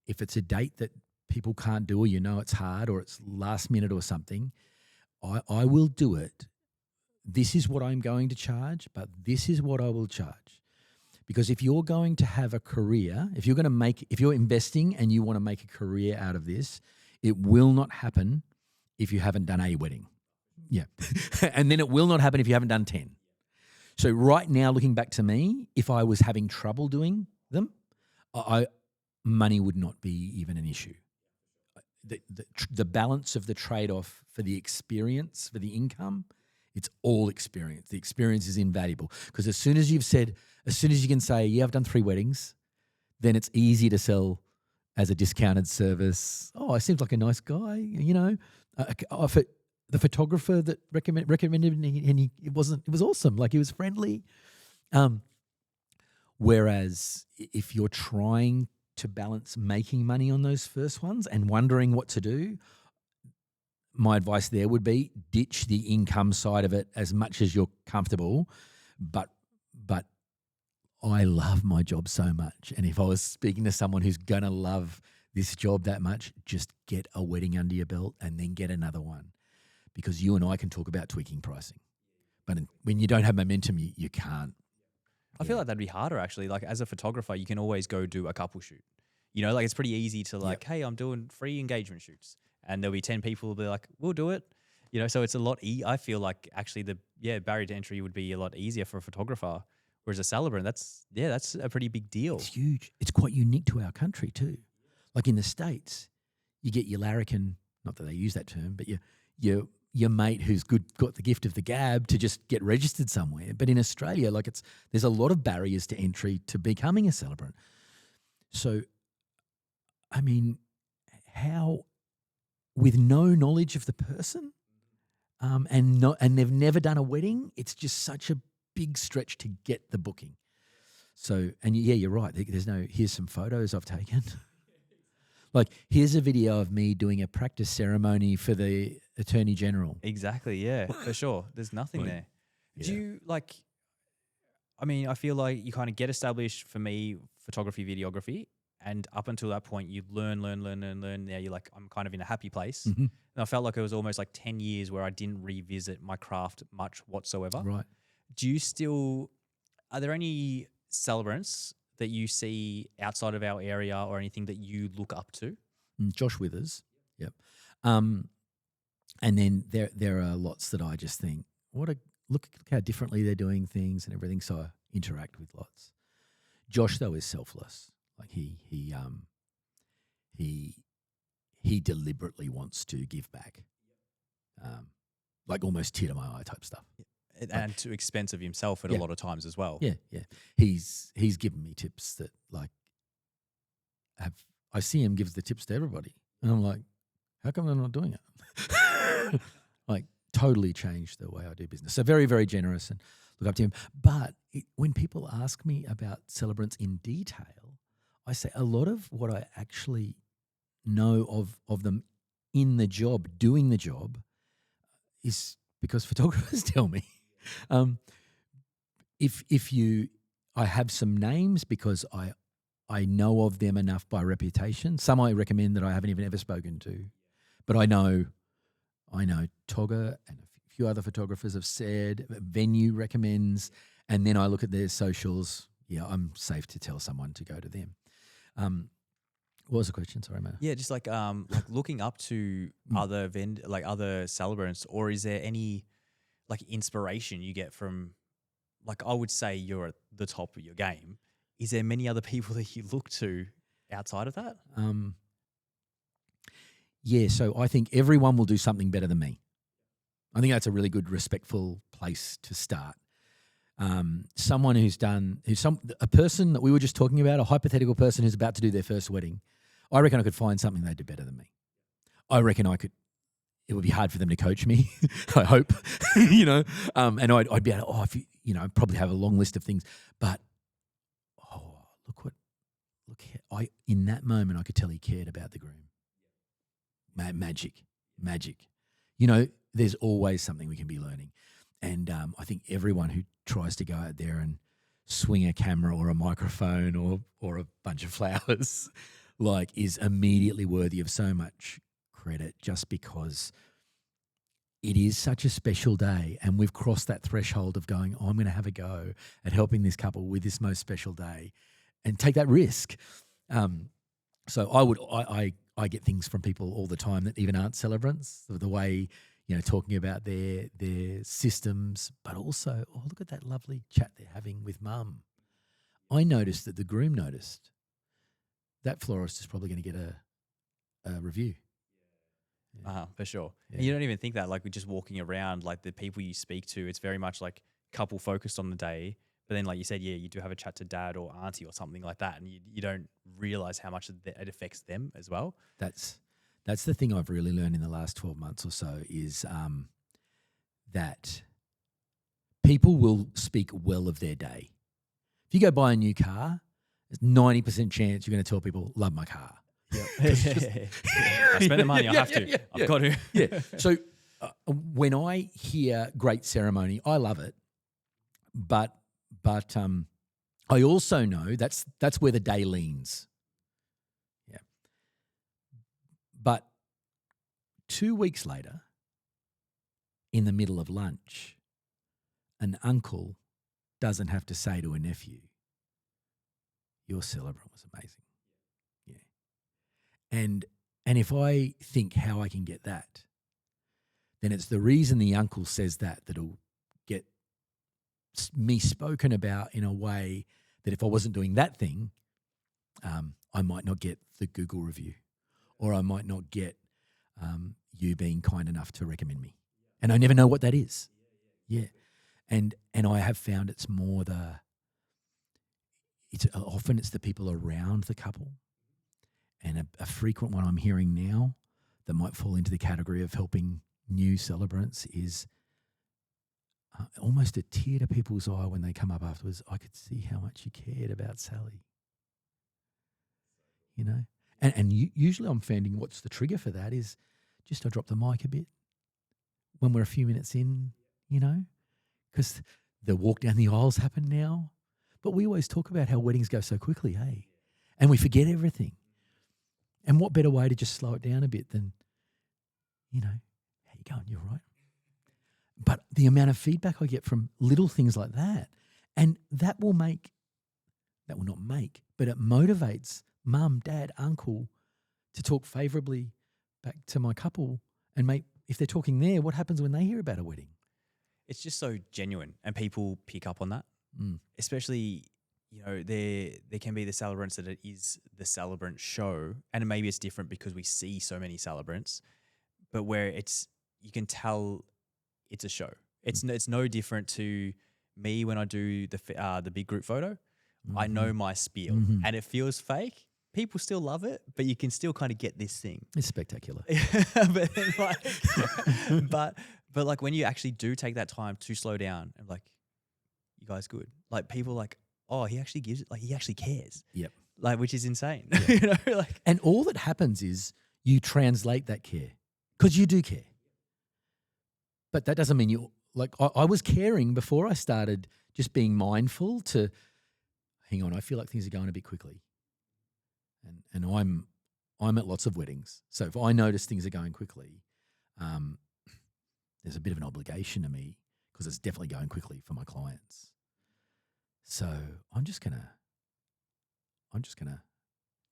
it's a date that people can't do, or it's hard, or it's last minute or something, I will do it. This is what I'm going to charge, but this is what I will charge. Because if you're going to have a career, if you're investing and you want to make a career out of this, it will not happen if you haven't done a wedding. Yeah. And then it will not happen if you haven't done 10. So right now, looking back to me, if I was having trouble doing them, money would not be even an issue. The balance of the trade-off for the experience, for the income, it's all experience. The experience is invaluable, because as soon as you can say, yeah, I've done 3 weddings, then it's easy to sell as a discounted service. Oh, he seems like a nice guy, the photographer that recommended me, and it was awesome. He was friendly. Whereas if you're trying to balance making money on those first ones and wondering what to do, my advice there would be ditch the income side of it as much as you're comfortable. But I love my job so much. And if I was speaking to someone who's going to love this job that much, just get a wedding under your belt and then get another one. Because you and I can talk about tweaking pricing. But when you don't have momentum, you can't. I feel like that'd be harder, actually. As a photographer, you can always go do a couple shoot. It's pretty easy to hey, I'm doing free engagement shoots. And there'll be 10 people who'll be like, we'll do it. So it's a lot I feel like actually the barrier to entry would be a lot easier for a photographer. Whereas a celebrant, that's a pretty big deal. It's huge. It's quite unique to our country too. In the States, you get your larrikin, not that they use that term, but your mate who's got the gift of the gab to just get registered somewhere. But in Australia, there's a lot of barriers to entry to becoming a celebrant. So, I mean, how, with no knowledge of the person, and they've never done a wedding, it's just such a big stretch to get the booking. So, and yeah, you're right. Here's some photos I've taken. Here's a video of me doing a practice ceremony for the Attorney General. Exactly, yeah, for sure. There's nothing there. Yeah. Do you I feel like you kind of get established, for me, photography, videography, and up until that point, you learn. Now you're I'm kind of in a happy place. Mm-hmm. And I felt like it was almost 10 years where I didn't revisit my craft much whatsoever. Right. Are there any celebrants that you see outside of our area or anything that you look up to? Josh Withers. Yep. And then there are lots that I just think, look how differently they're doing things and everything. So I interact with lots. Josh, though, is selfless. He deliberately wants to give back. Almost tear to my eye type stuff. And to expense of himself at a lot of times as well. Yeah. He's given me tips that I see him gives the tips to everybody. And I'm like, how come they're not doing it? Totally changed the way I do business. So very, very generous and look up to him. But when people ask me about celebrants in detail, I say a lot of what I actually know of them in the job, doing the job, is because photographers tell me. I have some names because I know of them enough by reputation. Some I recommend that I haven't even ever spoken to, but I know Toga and a few other photographers have said, Venue recommends, and then I look at their socials. Yeah, I'm safe to tell someone to go to them. What was the question? Sorry, Matt. Yeah, just like looking up to other celebrants, or is there any like inspiration you get from, like, I would say you're at the top of your game. Is there many other people that you look to outside of that? Yeah, so I think everyone will do something better than me. I think that's a really good, respectful place to start. Someone a person that we were just talking about, a hypothetical person who's about to do their first wedding. I reckon I could find something they do better than me. I reckon it would be hard for them to coach me. I hope, and I'd be able to, I'd probably have a long list of things, but in that moment I could tell he cared about the groom. Magic. There's always something we can be learning. And I think everyone who tries to go out there and swing a camera or a microphone or a bunch of flowers is immediately worthy of so much credit, just because it is such a special day and we've crossed that threshold of going, I'm going to have a go at helping this couple with this most special day and take that risk. So I get things from people all the time that even aren't celebrants, the way, talking about their systems, but also, look at that lovely chat they're having with mum. I noticed that the groom noticed. That florist is probably going to get a review. For sure. Yeah. And you don't even think that, like, we're just walking around, like the people you speak to, it's very much like couple focused on the day. But then, like you said, you do have a chat to dad or auntie or something like that, and you don't realize how much it affects them as well. That's the thing I've really learned in the last 12 months or so is that people will speak well of their day. If you go buy a new car, there's 90% chance you're going to tell people, love my car. Yeah. I spent the money, I have to. I've got to. Yeah. So when I hear great ceremony, I love it. But I also know that's where the day leans. Yeah. But 2 weeks later, in the middle of lunch, an uncle doesn't have to say to a nephew, your celebrant was amazing. Yeah. And if I think how I can get that, then it's the reason the uncle says that'll get me spoken about in a way that if I wasn't doing that thing, I might not get the Google review, or I might not get you being kind enough to recommend me. And I never know what that is. Yeah. And I have found it's more often it's the people around the couple. And a frequent one I'm hearing now that might fall into the category of helping new celebrants is almost a tear to people's eye when they come up afterwards. I could see how much you cared about Sally. And usually I'm finding what's the trigger for that is just I drop the mic a bit when we're a few minutes in, because the walk down the aisles happen now. But we always talk about how weddings go so quickly, hey? And we forget everything. And what better way to just slow it down a bit than, how you going? You're right. But the amount of feedback I get from little things like that, and that will not make, but it motivates mum, dad, uncle to talk favourably back to my couple. And if they're talking there, what happens when they hear about a wedding? It's just so genuine, and people pick up on that. Especially, there can be the celebrants that it is the celebrant show, and maybe it's different because we see so many celebrants, but where you can tell it's a show. It's no different to me when I do the big group photo. I know my spiel, and it feels fake. People still love it, but you can still kind of get this thing. It's spectacular. but like when you actually do take that time to slow down and like, you guys good. Like people like, oh, he actually gives it, like he actually cares. Yep. like, which is insane. Like, and all that happens is you translate that care because you do care. But that doesn't mean you, like, I was caring before I started just being mindful to, hang on, I feel like things are going a bit quickly. And I'm at lots of weddings. So if I notice things are going quickly, there's a bit of an obligation to me because it's definitely going quickly for my clients. So I'm just gonna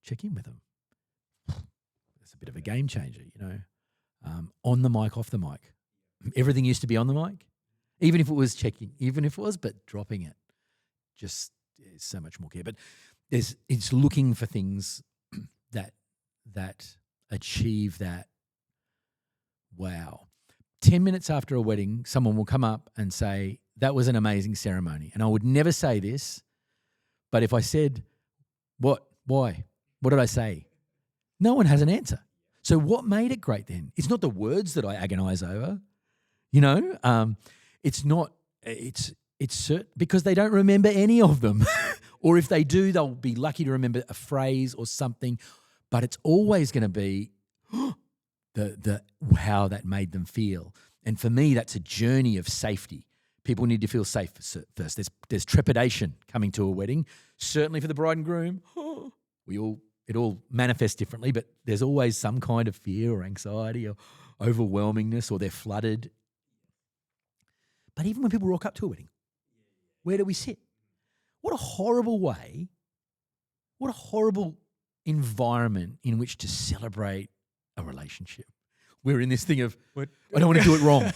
check in with them. It's a bit of a game changer, on the mic, off the mic. Everything used to be on the mic, even if it was checking, but dropping it just is so much more care. But it's looking for things that achieve that. Wow. 10 minutes after a wedding, someone will come up and say, that was an amazing ceremony. And I would never say this, but if I said, what, why, what did I say? No one has an answer. So what made it great then? It's not the words that I agonize over, it's not, it's certain, because they don't remember any of them. Or if they do, they'll be lucky to remember a phrase or something, but it's always going to be the how that made them feel. And for me, that's a journey of safety. People need to feel safe first. There's trepidation coming to a wedding. Certainly for the bride and groom, it all manifests differently, but there's always some kind of fear or anxiety or overwhelmingness, or they're flooded. But even when people rock up to a wedding, where do we sit? What a horrible way, what a horrible environment in which to celebrate a relationship. We're in this thing of, I don't want to do it wrong.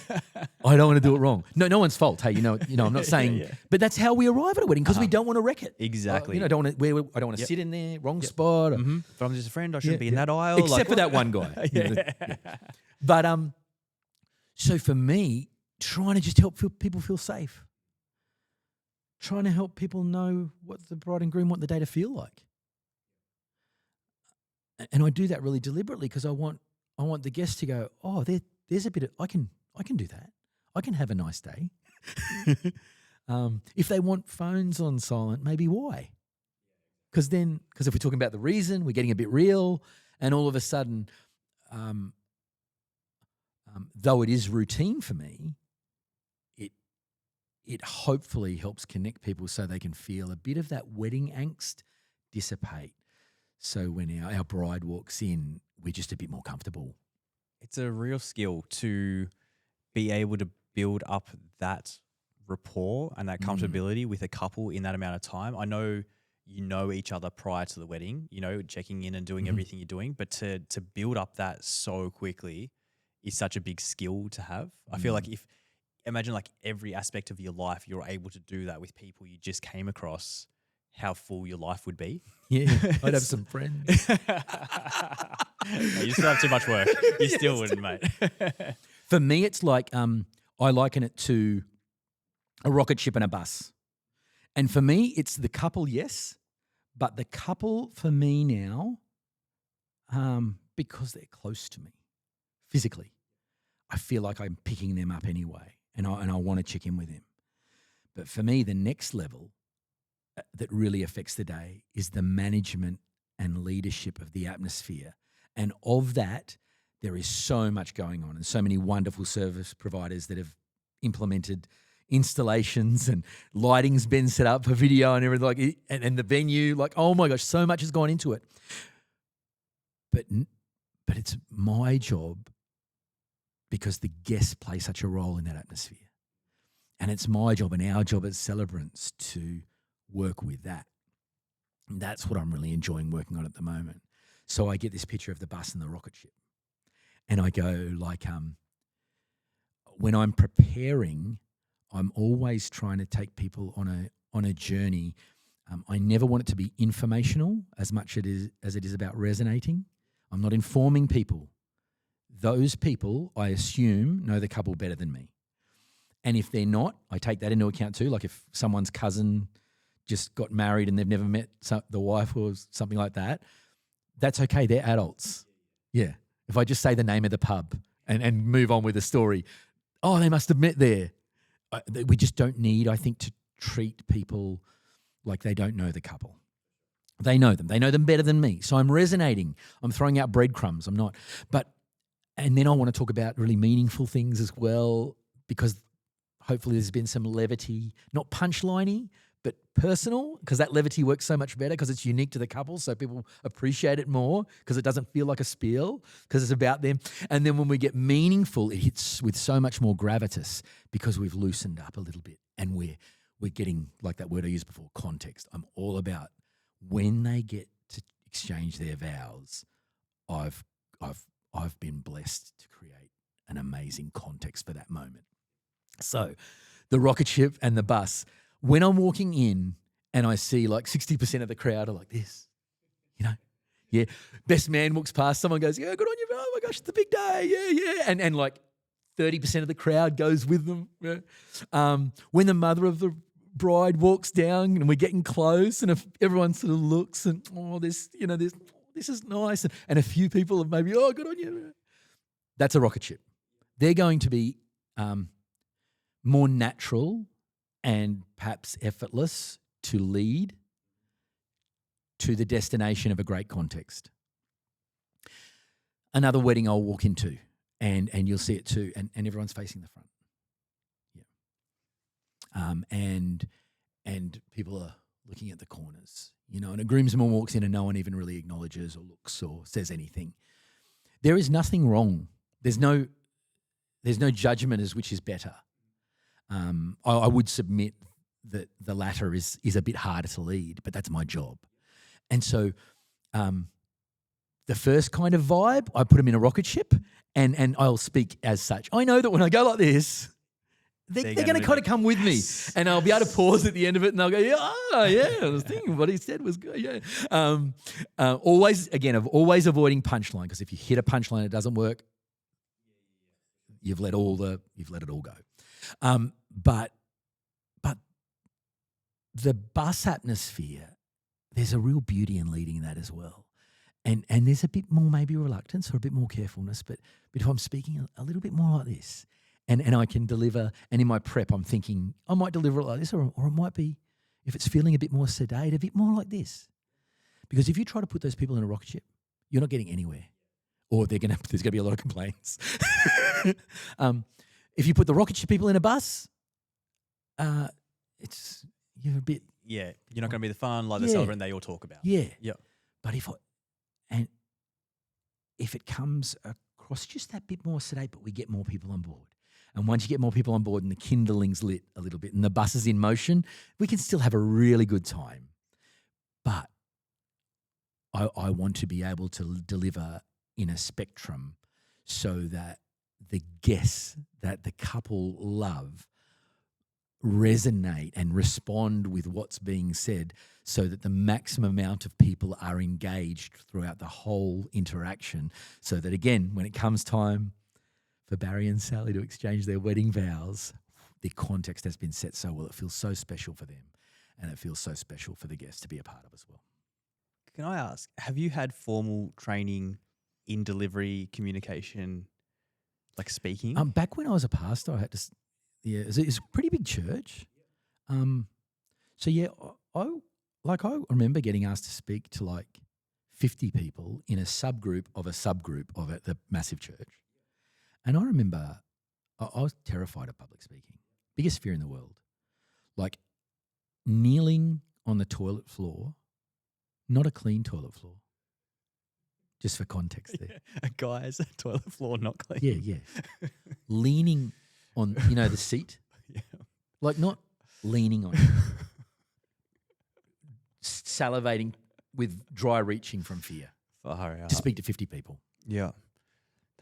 I don't want to do it wrong. No one's fault. Hey, I'm not saying, but that's how we arrive at a wedding because we don't want to wreck it. Exactly. I don't want to sit in there, wrong spot. Or, If I'm just a friend, I shouldn't be in that aisle. Except for that one guy. But so for me, trying to just help people feel safe. Trying to help people know what the bride and groom want the day to feel like. And I do that really deliberately because I want the guests to go, oh, there's a bit of, I can do that. I can have a nice day. If they want phones on silent, maybe why? Because if we're talking about the reason, we're getting a bit real, and all of a sudden, though it is routine for me, it hopefully helps connect people so they can feel a bit of that wedding angst dissipate. So when our bride walks in, we're just a bit more comfortable. It's a real skill to be able to build up that rapport and that comfortability with a couple in that amount of time. I know you know each other prior to the wedding, checking in and doing everything you're doing, but to build up that so quickly is such a big skill to have. I feel like imagine like every aspect of your life, you're able to do that with people you just came across, how full your life would be. Yeah, I'd have some friends. You still have too much work. You still wouldn't, mate. For me, it's like I liken it to a rocket ship and a bus. And for me, it's the couple, yes, but the couple for me now, because they're close to me physically, I feel like I'm picking them up anyway, and I want to check in with them. But for me, the next level that really affects the day is the management and leadership of the atmosphere. And of that, there is so much going on and so many wonderful service providers that have implemented installations and lighting's been set up for video and everything, and the venue, oh my gosh, so much has gone into it. But it's my job because the guests play such a role in that atmosphere. And it's my job and our job as celebrants to work with that. And that's what I'm really enjoying working on at the moment. So I get this picture of the bus and the rocket ship. And I go when I'm preparing, I'm always trying to take people on a journey. I never want it to be informational as much as it is about resonating. I'm not informing people. Those people, I assume, know the couple better than me. And if they're not, I take that into account too. Like if someone's cousin just got married and they've never met the wife or something like that, that's okay. They're adults. Yeah. If I just say the name of the pub and move on with the story, oh, they must have met there. We just don't need, I think, to treat people like they don't know the couple. They know them. They know them better than me. So I'm resonating. I'm throwing out breadcrumbs. I'm not. And then I want to talk about really meaningful things as well, because hopefully there's been some levity, not punchliney, but personal, because that levity works so much better because it's unique to the couple, so people appreciate it more because it doesn't feel like a spiel because it's about them. And then when we get meaningful, it hits with so much more gravitas because we've loosened up a little bit and we're getting, like that word I used before, context. I'm all about when they get to exchange their vows, I've been blessed to create an amazing context for that moment. So the rocket ship and the bus, when I'm walking in and I see like 60% of the crowd are like this, yeah. Best man walks past, someone goes, yeah, good on you, oh my gosh, it's a big day, yeah. And like 30% of the crowd goes with them. Yeah. When the mother of the bride walks down and we're getting close and if everyone sort of looks and, this is nice. And a few people have maybe, good on you. That's a rocket ship. They're going to be more natural and perhaps effortless to lead to the destination of a great context. Another wedding I'll walk into and you'll see it too, and everyone's facing the front. Yeah. And people are looking at the corners, and a groomsman walks in and no one even really acknowledges or looks or says anything. There is nothing wrong. There's no judgment as which is better. I would submit that the latter is a bit harder to lead, but that's my job. And so the first kind of vibe, I put them in a rocket ship and I'll speak as such. I know that when I go like this, they're going to kind of come with me, and I'll be able to pause at the end of it, and they'll go, I was thinking what he said was good, yeah. Always avoiding punchline, because if you hit a punchline, it doesn't work. You've let it all go. But the bus atmosphere, there's a real beauty in leading that as well, and there's a bit more maybe reluctance or a bit more carefulness, but if I'm speaking a little bit more like this. And I can deliver, and in my prep I'm thinking I might deliver it like this, or it might be, if it's feeling a bit more sedate, a bit more like this. Because if you try to put those people in a rocket ship, you're not getting anywhere, or there's going to be a lot of complaints. If you put the rocket ship people in a bus, you're a bit... Yeah, you're not going to be the fun, like the celebrant they all talk about. Yeah. Yeah. But if it comes across just that bit more sedate, but we get more people on board. And once you get more people on board and the kindling's lit a little bit and the bus is in motion, we can still have a really good time. But I want to be able to deliver in a spectrum so that the guests that the couple love resonate and respond with what's being said, so that the maximum amount of people are engaged throughout the whole interaction, so that, again, when it comes time for Barry and Sally to exchange their wedding vows, the context has been set so well. It feels so special for them, and it feels so special for the guests to be a part of as well. Can I ask, have you had formal training in delivery, communication, like speaking? Back when I was a pastor, I had to... Yeah, it's a pretty big church. So yeah, I remember getting asked to speak to like 50 people in a subgroup of the massive church. And I remember I was terrified of public speaking. Biggest fear in the world. Like kneeling on the toilet floor, not a clean toilet floor. Just for context there. Yeah. Guys, toilet floor not clean. Yeah. Leaning on, the seat. Yeah. Like not leaning on it. Salivating with dry reaching from fear. To speak to 50 people. Yeah.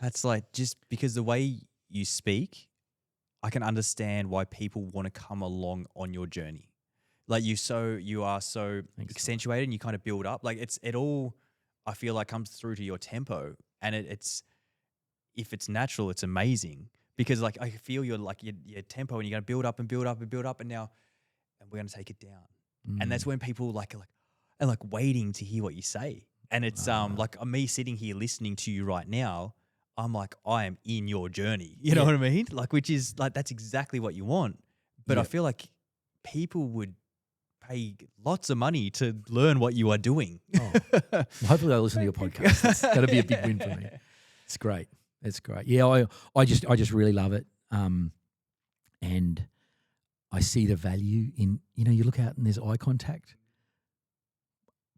That's like, just because the way you speak, I can understand why people want to come along on your journey. Like you are so accentuated and you kind of build up. Like it all, I feel like, comes through to your tempo, and it's, if it's natural, it's amazing. Because like I feel your tempo, and you're going to build up and build up and build up, and we're going to take it down. And that's when people are waiting to hear what you say. And it's like me sitting here listening to you right now, I'm like, I am in your journey. You know what I mean? Like, which is like, that's exactly what you want. But I feel like people would pay lots of money to learn what you are doing. Oh. Well, hopefully they'll listen to your podcast. That'll be a big win for me. It's great. It's great. Yeah, I just really love it. And I see the value in, you look out and there's eye contact.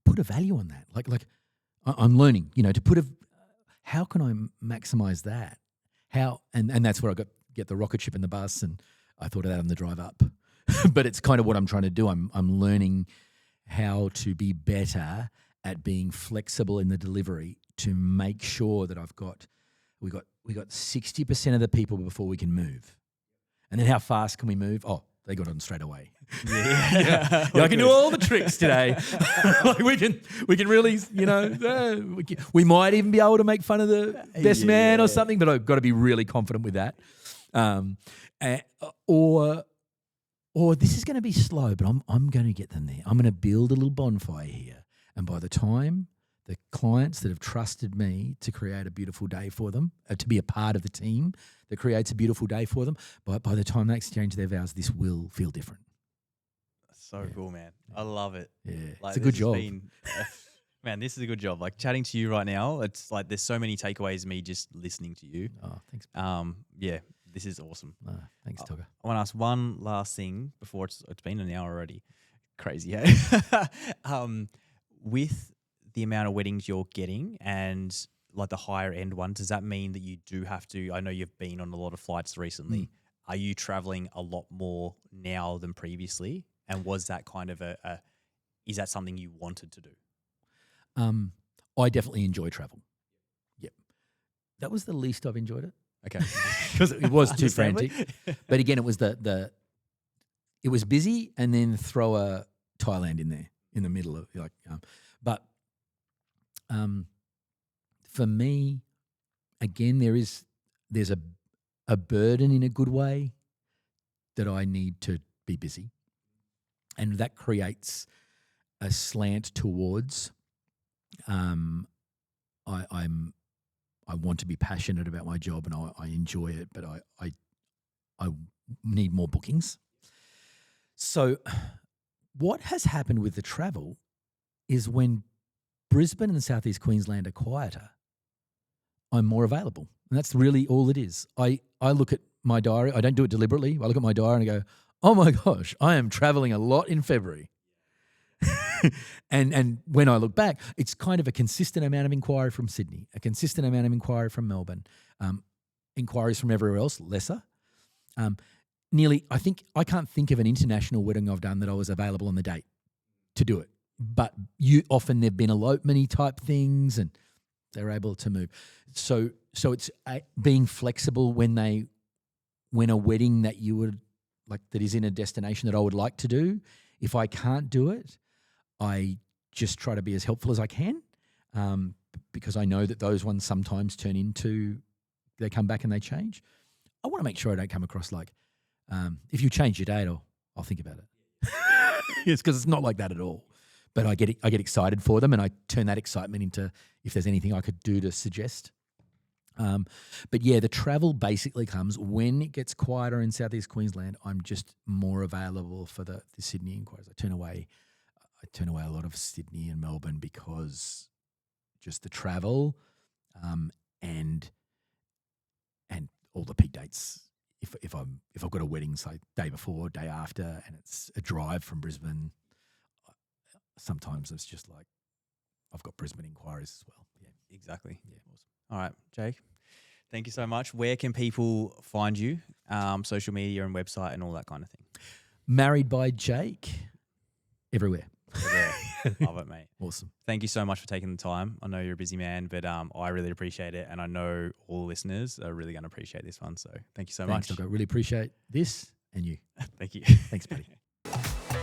Put a value on that. Like I'm learning, to put how can I maximize that? How, and that's where I get the rocket ship in the bus, and I thought of that on the drive up. But it's kind of what I'm trying to do. I'm learning how to be better at being flexible in the delivery to make sure that we got 60% of the people before we can move. And then how fast can we move? Oh, they got on straight away. Yeah. I can do all the tricks today. Like we can really, we might even be able to make fun of the best man or something, but I've got to be really confident with that. Or this is going to be slow, but I'm going to get them there. I'm going to build a little bonfire here. And by the time the clients that have trusted me to create a beautiful day for them, to be a part of the team that creates a beautiful day for them, by the time they exchange their vows, this will feel different. So cool, man. I love it. Yeah, it's a good job. Man, this is a good job. Like chatting to you right now, it's like there's so many takeaways me just listening to you. Oh, thanks. Yeah, this is awesome. Thanks, Toga. I want to ask one last thing before it's been an hour already. Crazy, hey? With the amount of weddings you're getting and like the higher end one, does that mean that you do have to, I know you've been on a lot of flights recently. Are you traveling a lot more now than previously? And was that kind of is that something you wanted to do? I definitely enjoy travel. Yep. That was the least I've enjoyed it. Okay. Because it was too frantic. But again, it was it was busy, and then throw a Thailand in there in the middle of for me, again, there's a burden in a good way that I need to be busy. And that creates a slant towards I want to be passionate about my job, and I enjoy it, but I need more bookings. So what has happened with the travel is when Brisbane and Southeast Queensland are quieter, I'm more available. And that's really all it is. I look at my diary. I don't do it deliberately. I look at my diary and I go, oh my gosh, I am traveling a lot in February. And when I look back, it's kind of a consistent amount of inquiry from Sydney, a consistent amount of inquiry from Melbourne, inquiries from everywhere else, lesser. I can't think of an international wedding I've done that I was available on the date to do it. But often there've been elopement-y type things, and they're able to move. So it's being flexible when a wedding that you would like that is in a destination that I would like to do. If I can't do it, I just try to be as helpful as I can, because I know that those ones sometimes turn into they come back and they change. I want to make sure I don't come across like if you change your date, I'll think about it. It's because it's not like that at all. But I get excited for them, and I turn that excitement into if there's anything I could do to suggest. But yeah, the travel basically comes when it gets quieter in Southeast Queensland. I'm just more available for the Sydney inquiries. I turn away a lot of Sydney and Melbourne because just the travel, and all the peak dates. If I've got a wedding, say day before, day after, and it's a drive from Brisbane. Sometimes it's just like I've got Brisbane inquiries as well. Yeah, exactly. Yeah, awesome. All right, Jake, thank you so much. Where can people find you? Social media and website and all that kind of thing. Married by Jake, everywhere. Love it, mate. Awesome. Thank you so much for taking the time. I know you're a busy man, but I really appreciate it, and I know all listeners are really going to appreciate this one. So thank you so much. I really appreciate this and you. Thank you. Thanks, buddy.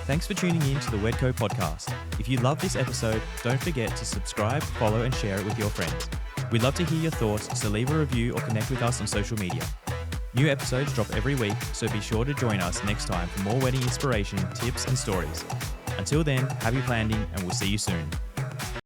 Thanks for tuning in to the Wedco podcast. If you love this episode, don't forget to subscribe, follow, and share it with your friends. We'd love to hear your thoughts, so leave a review or connect with us on social media. New episodes drop every week, so be sure to join us next time for more wedding inspiration, tips, and stories. Until then, happy planning, and we'll see you soon.